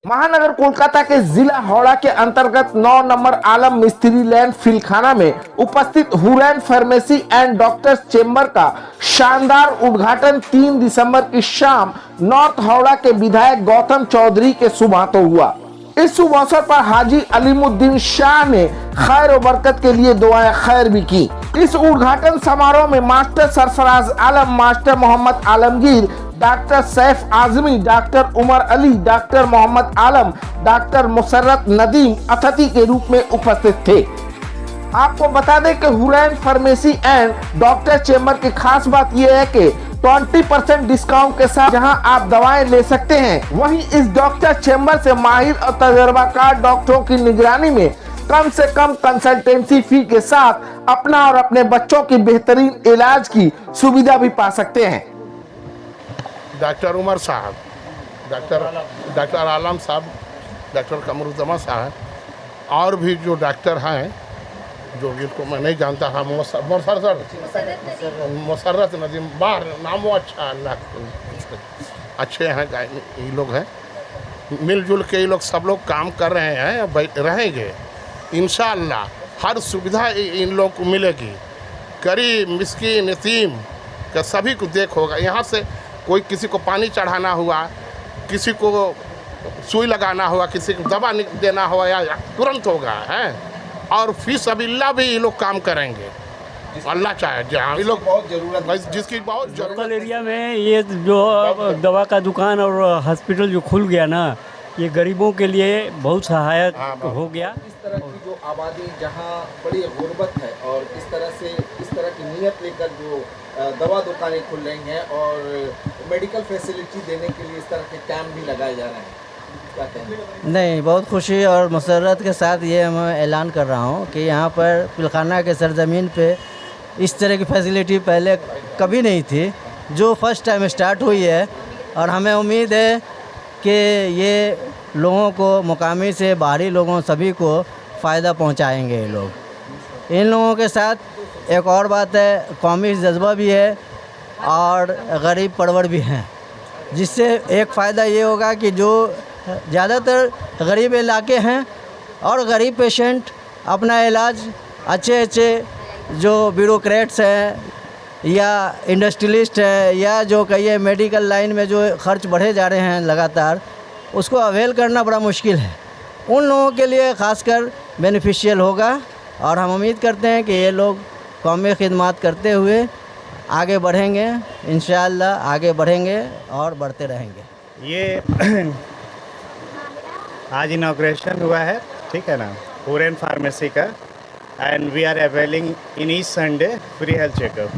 महानगर कोलकाता के जिला हावड़ा के अंतर्गत 9 नंबर आलम मिस्त्री लैंड फिलखाना में उपस्थित Hurain pharmacy and doctors chamber का शानदार उद्घाटन 3 दिसंबर की शाम नॉर्थ हावड़ा के विधायक गौतम चौधरी के शुभ हाथों हुआ। इस शुभ अवसर पर हाजी अलीमुद्दीन शाह ने खैर और बरकत के लिए दुआएं खैर भी की। इस उद्घाटन समारोह में master Sarfaraz Alam, master Mohammad Alamgir, doctor Saif Azmi, doctor Umar Ali, doctor Mohammad Alam, doctor Musarrat Nadeem अतिथि के रूप में उपस्थित थे। आपको बता दें कि Hurain pharmacy and doctor chamber की खास बात यह है कि 20% डिस्काउंट के साथ जहां आप दवाएं ले सकते हैं, वहीं इस डॉक्टर चेंबर से माहिर और तजुर्बाकार डॉक्टरों की निगरानी में कम से कम कंसल्टेंसी फी के साथ अपना और अपने बच्चों की बेहतरीन इलाज की सुविधा भी पा सकते हैं। डॉक्टर उमर साहब, डॉक्टर आलम साहब, डॉक्टर कमरुज़्ज़मा साहब और भी जो डॉक्टर हैं जो जिनको मैं नहीं जानता था, मुसर्रत नदीम, बाहर नाम वो अच्छा, अल्लाह अच्छे हैं ये लोग हैं। मिलजुल के ये लोग सब लोग काम कर रहे हैं, रहेंगे इंशाअल्लाह। हर सुविधा इन लोगों को मिलेगी। गरीब, मिस्कीन, यतीम का सभी को देख होगा। यहाँ से कोई किसी को पानी चढ़ाना हुआ, किसी को सुई लगाना हुआ, किसी को दवा देना हुआ या तुरंत होगा है। और फीस अबिल्ला भी ये लोग काम करेंगे, अल्लाह चाहे। जहाँ ये लोग बहुत जरूरत, जिसकी बहुत जरूरत। लोकल एरिया में ये जो दवा का दुकान और हॉस्पिटल जो खुल गया ना, ये गरीबों के लिए बहुत सहायक हो गया। इस तरह की जो आबादी जहाँ बड़ी गुर्बत है और इस तरह की नीयत लेकर जो दवा दुकानें खुल रही हैं और मेडिकल फैसिलिटी देने के लिए इस तरह के कैंप भी लगाए जा रहे हैं, क्या कहेंगे? नहीं, बहुत खुशी और मसरत के साथ ये मैं ऐलान कर रहा हूँ कि यहाँ पर पिलखाना के सरजमीन पे इस तरह की फैसिलिटी पहले कभी नहीं थी, जो फर्स्ट टाइम स्टार्ट हुई है। और हमें उम्मीद है कि ये लोगों को, मुकामी से बाहरी लोगों सभी को फ़ायदा पहुँचाएँगे ये लोग। इन लोगों के साथ एक और बात है, कौमी जज्बा भी है और गरीब परवर भी हैं, जिससे एक फ़ायदा ये होगा कि जो ज़्यादातर गरीब इलाके हैं और गरीब पेशेंट अपना इलाज अच्छे जो ब्यूरोक्रेट्स हैं या इंडस्ट्रियलिस्ट हैं या जो कहिए मेडिकल लाइन में जो खर्च बढ़े जा रहे हैं लगातार, उसको अवेल करना बड़ा मुश्किल है। उन लोगों के लिए ख़ासकर बेनिफिशियल होगा और हम उम्मीद करते हैं कि ये लोग कौमी खिदमत करते हुए आगे बढ़ेंगे, इंशाअल्लाह आगे बढ़ेंगे और बढ़ते रहेंगे। ये आज इनॉग्रेशन हुआ है, ठीक है ना, हुरैन फार्मेसी का। And we are availing in each Sunday free health checkup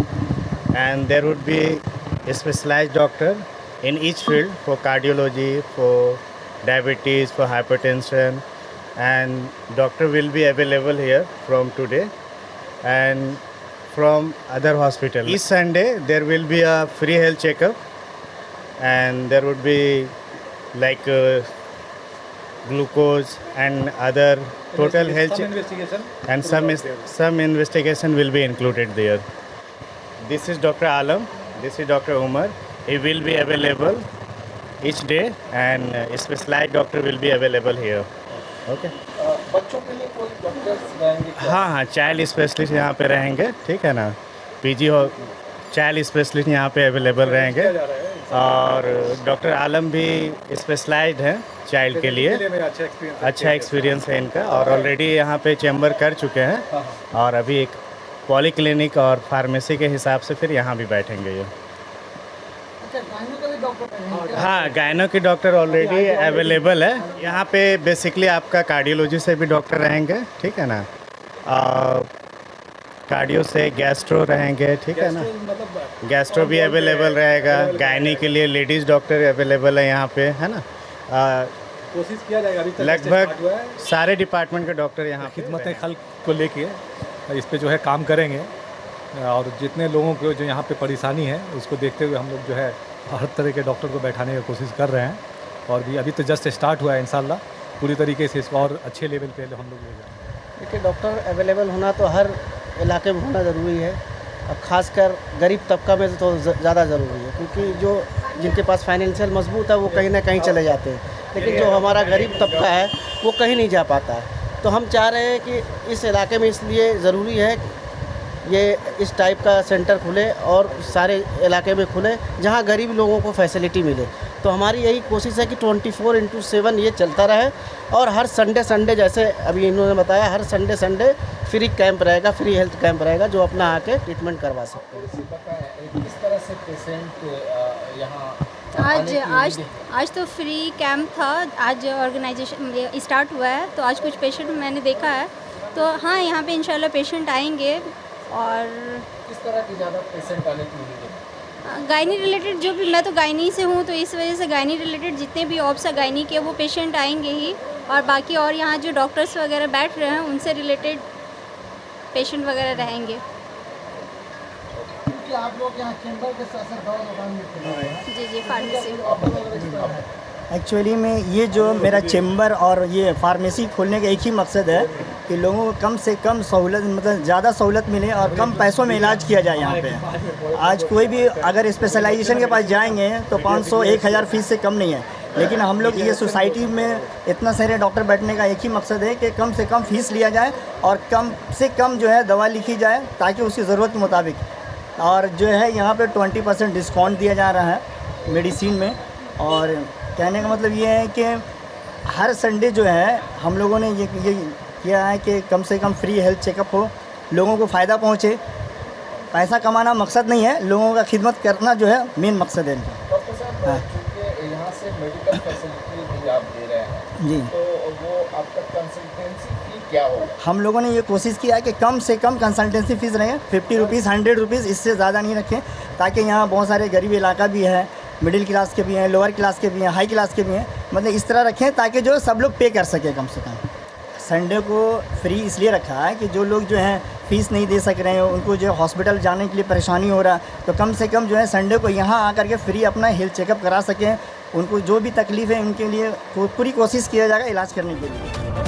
and there would be specialised doctor in each field for cardiology, for diabetes, for hypertension, and doctor will be available here from today and from other hospital. Each Sunday there will be a free health checkup and there would be like glucose and other total health investigation and some investigation will be included there. This is Dr. Alam, this is Dr. Umar. He will be available each day and specialized doctor will be available here. Okay. बच्चों के लिए कोई doctors रहेंगे? हाँ, child specialist यहाँ पे रहेंगे, ठीक है ना। पीजी हो चाइल्ड स्पेशलिस्ट यहाँ पे अवेलेबल रहेंगे और डॉक्टर आलम भी स्पेशलाइज्ड हैं चाइल्ड के लिए। अच्छा एक्सपीरियंस है इनका और ऑलरेडी यहाँ पे चैम्बर कर चुके हैं और अभी एक पॉलीक्लिनिक और फार्मेसी के हिसाब से फिर यहाँ भी बैठेंगे ये। हाँ, गायनो के डॉक्टर ऑलरेडी अवेलेबल है यहाँ पे। बेसिकली आपका कार्डियोलॉजी से भी डॉक्टर रहेंगे, ठीक है ना, कार्डियो से गैस्ट्रो रहेंगे, ठीक है ना, गैस्ट्रो भी अवेलेबल रहेगा। गायनी के लिए लेडीज़ डॉक्टर अवेलेबल है यहाँ पे, है ना। कोशिश किया जाएगा, अभी लगभग सारे डिपार्टमेंट के डॉक्टर यहाँ खिदमत खल्क को लेके इस पे जो है काम करेंगे और जितने लोगों को जो यहाँ पे परेशानी है उसको देखते हुए हम लोग जो है हर तरह के डॉक्टर को बैठाने की कोशिश कर रहे हैं और भी अभी तो जस्ट स्टार्ट हुआ है। इंशाल्लाह पूरी तरीके से इसको और अच्छे लेवल पे हम लोग ले जाएंगे। देखिए, डॉक्टर अवेलेबल होना तो हर इलाके में होना ज़रूरी है और ख़ासकर गरीब तबका में तो ज़्यादा ज़रूरी है, क्योंकि जो जिनके पास फाइनेंशियल मजबूत है वो कहीं ना कहीं चले जाते हैं, लेकिन जो हमारा गरीब तबका है वो कहीं नहीं जा पाता है। तो हम चाह रहे हैं कि इस इलाके में इसलिए ज़रूरी है ये इस टाइप का सेंटर खुले और सारे इलाके में खुले जहाँ गरीब लोगों को फैसिलिटी मिले। तो हमारी यही कोशिश है कि 24/7 ये चलता रहे और हर संडे जैसे अभी इन्होंने बताया, हर संडे फ्री कैंप रहेगा, फ्री हेल्थ कैंप रहेगा जो अपना आके ट्रीटमेंट करवा सकते हैं। किस तरह से पेशेंट यहाँ आज तो फ्री कैंप था, आज ऑर्गेनाइजेशन स्टार्ट हुआ है तो आज कुछ पेशेंट मैंने देखा है। तो हाँ, यहाँ पे इंशाल्लाह पेशेंट आएंगे। और किस तरह की ज़्यादा पेशेंट आने की उम्मीद है? गायनी रिलेटेड जो भी, मैं तो गायनी से हूँ तो इस वजह से गायनी रिलेटेड जितने भी ऑप्स है गायनी के वो पेशेंट आएंगे ही। और बाकी और यहाँ जो डॉक्टर्स वगैरह बैठ रहे हैं उनसे रिलेटेड पेशेंट वगैरह रहेंगे। क्योंकि आप लोग यहाँ चैम्बर के साथ साथ दवा दुकान में खुले हैं। जी फार्मेसी। एक्चुअली में ये जो मेरा चेम्बर और ये फार्मेसी खोलने का एक ही मकसद है कि लोगों को कम से कम सहूलत, मतलब ज़्यादा सहूलत मिले और कम पैसों में इलाज किया जाए यहाँ पे। आज कोई भी अगर स्पेशलाइजेशन के पास जाएंगे तो 500-1000 फीस से कम नहीं है, लेकिन हम लोग ये सोसाइटी में इतना सारे डॉक्टर बैठने का एक ही मकसद है कि कम से कम फीस लिया जाए और कम से कम जो है दवा लिखी जाए ताकि उसकी ज़रूरत के मुताबिक। और जो है यहाँ पे 20% डिस्काउंट दिया जा रहा है मेडिसिन में। और कहने का मतलब ये है कि हर संडे जो है हम लोगों ने ये किया है कि कम से कम फ्री हेल्थ चेकअप हो, लोगों को फ़ायदा पहुँचे। पैसा कमाना मकसद नहीं है, लोगों का खिदमत करना जो है मेन मकसद है इनका। डॉक्टर साहब, चूँकि यहाँ से मेडिकल फैसिलिटी भी आप दे रहे हैं जी, तो वो आपका कंसल्टेंसी फी क्या होगा? हम लोगों ने ये कोशिश किया है कि कम से कम कंसल्टेंसी फ़ीस रहे 50 रुपीज़, 100 रुपीज़, इससे ज़्यादा नहीं रखें, ताकि यहाँ बहुत सारे गरीब इलाका भी है, मिडिल क्लास के भी हैं, लोअर क्लास के भी हैं, हाई क्लास के भी हैं, मतलब इस तरह रखें ताकि जो सब लोग पे कर सकें कम से कम। संडे को फ्री इसलिए रखा है कि जो लोग जो हैं फ़ीस नहीं दे सक रहे हैं, उनको जो हॉस्पिटल जाने के लिए परेशानी हो रहा है, तो कम से कम जो है संडे को यहाँ आकर के फ्री अपना हेल्थ चेकअप करा सकें। उनको जो भी तकलीफ़ है उनके लिए पूरी कोशिश किया जाएगा इलाज करने के लिए।